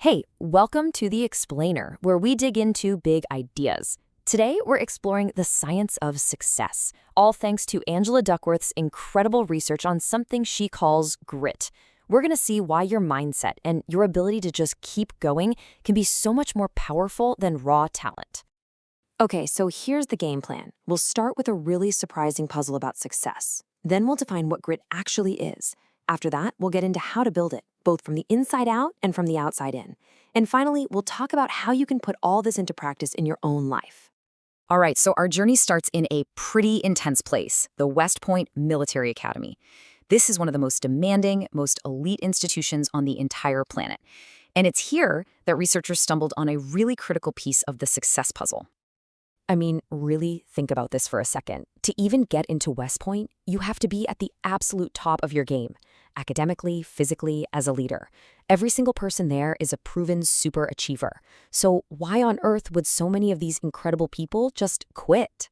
Hey, welcome to The Explainer, where we dig into big ideas. Today, we're exploring the science of success, all thanks to Angela Duckworth's incredible research on something she calls grit. We're going to see why your mindset and your ability to just keep going can be so much more powerful than raw talent. Okay, so here's the game plan. We'll start with a really surprising puzzle about success. Then we'll define what grit actually is. After that, we'll get into how to build it, both from the inside out and from the outside in. And finally, we'll talk about how you can put all this into practice in your own life. All right, so our journey starts in a pretty intense place, the West Point Military Academy. This is one of the most demanding, most elite institutions on the entire planet. And it's here that researchers stumbled on a really critical piece of the success puzzle. I mean, really think about this for a second. To even get into West Point, you have to be at the absolute top of your game, academically, physically, as a leader. Every single person there is a proven super achiever. So why on earth would so many of these incredible people just quit?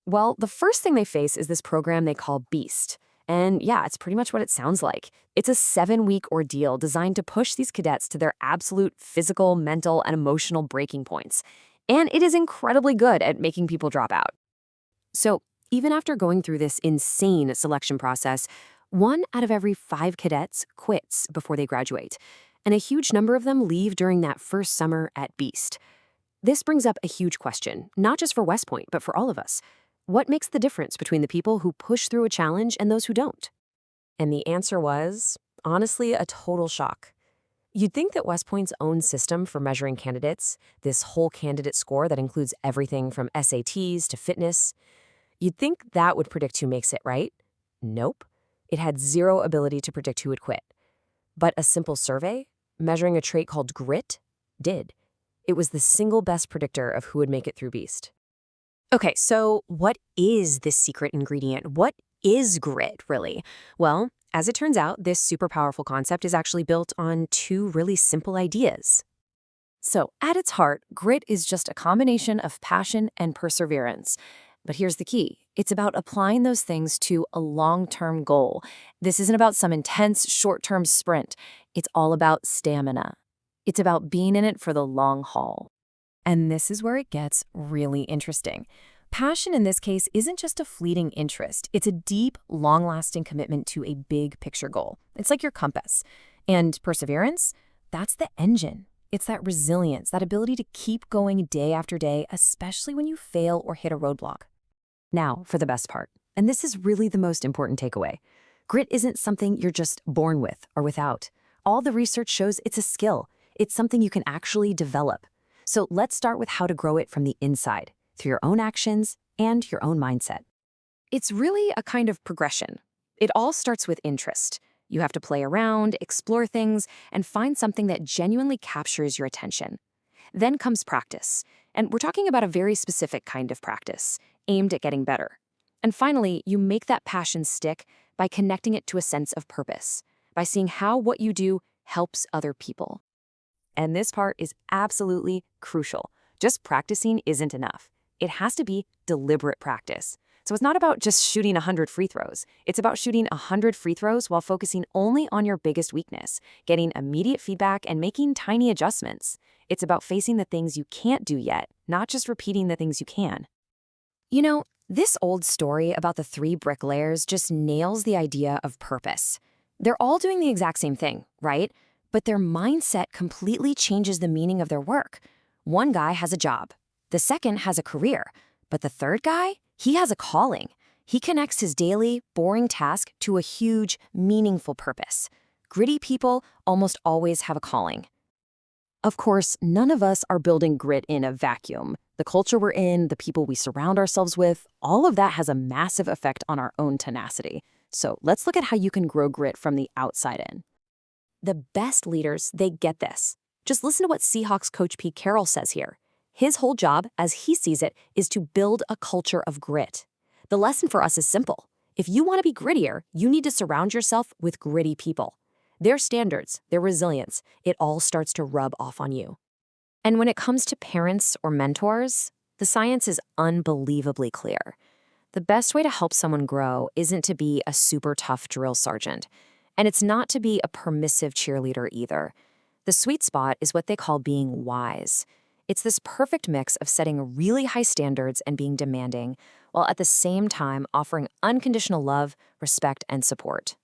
Well, the first thing they face is this program they call BEAST. And yeah, it's pretty much what it sounds like. It's a 7-week ordeal designed to push these cadets to their absolute physical, mental, and emotional breaking points. And it is incredibly good at making people drop out. So even after going through this insane selection process, 1 out of every 5 cadets quits before they graduate, and a huge number of them leave during that first summer at BEAST. This brings up a huge question, not just for West Point, but for all of us. What makes the difference between the people who push through a challenge and those who don't? And the answer was, honestly, a total shock. You'd think that West Point's own system for measuring candidates, this whole candidate score that includes everything from SATs to fitness, you'd think that would predict who makes it, right? Nope. It had zero ability to predict who would quit. But a simple survey, measuring a trait called grit, did. It was the single best predictor of who would make it through BEAST. Okay, so what is this secret ingredient? What is grit, really? Well, as it turns out, this super powerful concept is actually built on 2 really simple ideas. So, at its heart, grit is just a combination of passion and perseverance. But here's the key. It's about applying those things to a long-term goal. This isn't about some intense, short-term sprint. It's all about stamina. It's about being in it for the long haul. And this is where it gets really interesting. Passion in this case isn't just a fleeting interest. It's a deep, long-lasting commitment to a big picture goal. It's like your compass. And perseverance, that's the engine. It's that resilience, that ability to keep going day after day, especially when you fail or hit a roadblock. Now, for the best part, and this is really the most important takeaway. Grit isn't something you're just born with or without. All the research shows it's a skill. It's something you can actually develop. So let's start with how to grow it from the inside, through your own actions and your own mindset. It's really a kind of progression. It all starts with interest. You have to play around, explore things, and find something that genuinely captures your attention. Then comes practice. And we're talking about a very specific kind of practice, aimed at getting better. And finally, you make that passion stick by connecting it to a sense of purpose, by seeing how what you do helps other people. And this part is absolutely crucial. Just practicing isn't enough. It has to be deliberate practice. So it's not about just shooting 100 free throws. It's about shooting 100 free throws while focusing only on your biggest weakness, getting immediate feedback and making tiny adjustments. It's about facing the things you can't do yet, not just repeating the things you can. You know, this old story about the 3 bricklayers just nails the idea of purpose. They're all doing the exact same thing, right? But their mindset completely changes the meaning of their work. One guy has a job. The second has a career. But the third guy, he has a calling. He connects his daily, boring task to a huge, meaningful purpose. Gritty people almost always have a calling. Of course, none of us are building grit in a vacuum. The culture we're in, the people we surround ourselves with, all of that has a massive effect on our own tenacity. So let's look at how you can grow grit from the outside in. The best leaders, they get this. Just listen to what Seahawks coach Pete Carroll says here. His whole job, as he sees it, is to build a culture of grit. The lesson for us is simple. If you want to be grittier, you need to surround yourself with gritty people. Their standards, their resilience, it all starts to rub off on you. And when it comes to parents or mentors, the science is unbelievably clear. The best way to help someone grow isn't to be a super tough drill sergeant. And it's not to be a permissive cheerleader either. The sweet spot is what they call being wise. It's this perfect mix of setting really high standards and being demanding, while at the same time offering unconditional love, respect, and support.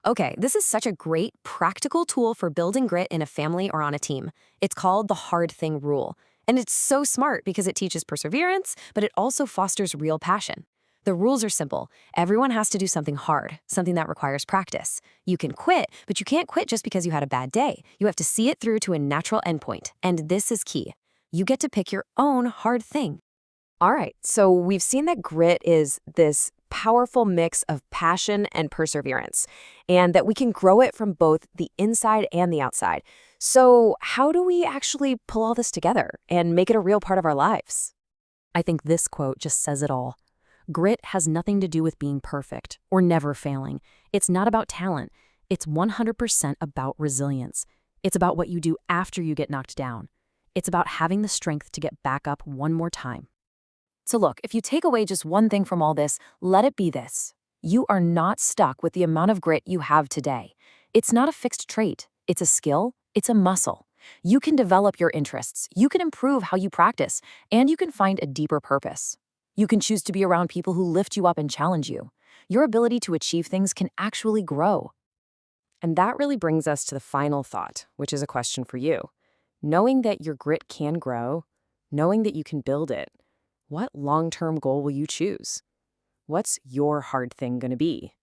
Okay, this is such a great, practical tool for building grit in a family or on a team. It's called the hard thing rule. And it's so smart because it teaches perseverance, but it also fosters real passion. The rules are simple. Everyone has to do something hard, something that requires practice. You can quit, but you can't quit just because you had a bad day. You have to see it through to a natural endpoint. And this is key. You get to pick your own hard thing. All right, so we've seen that grit is this powerful mix of passion and perseverance, and that we can grow it from both the inside and the outside. So how do we actually pull all this together and make it a real part of our lives? I think this quote just says it all. Grit has nothing to do with being perfect or never failing. It's not about talent. It's 100% about resilience. It's about what you do after you get knocked down. It's about having the strength to get back up one more time. So look, if you take away just one thing from all this, let it be this. You are not stuck with the amount of grit you have today. It's not a fixed trait. It's a skill. It's a muscle. You can develop your interests. You can improve how you practice, and you can find a deeper purpose. You can choose to be around people who lift you up and challenge you. Your ability to achieve things can actually grow. And that really brings us to the final thought, which is a question for you. Knowing that your grit can grow, knowing that you can build it, what long-term goal will you choose? What's your hard thing going to be?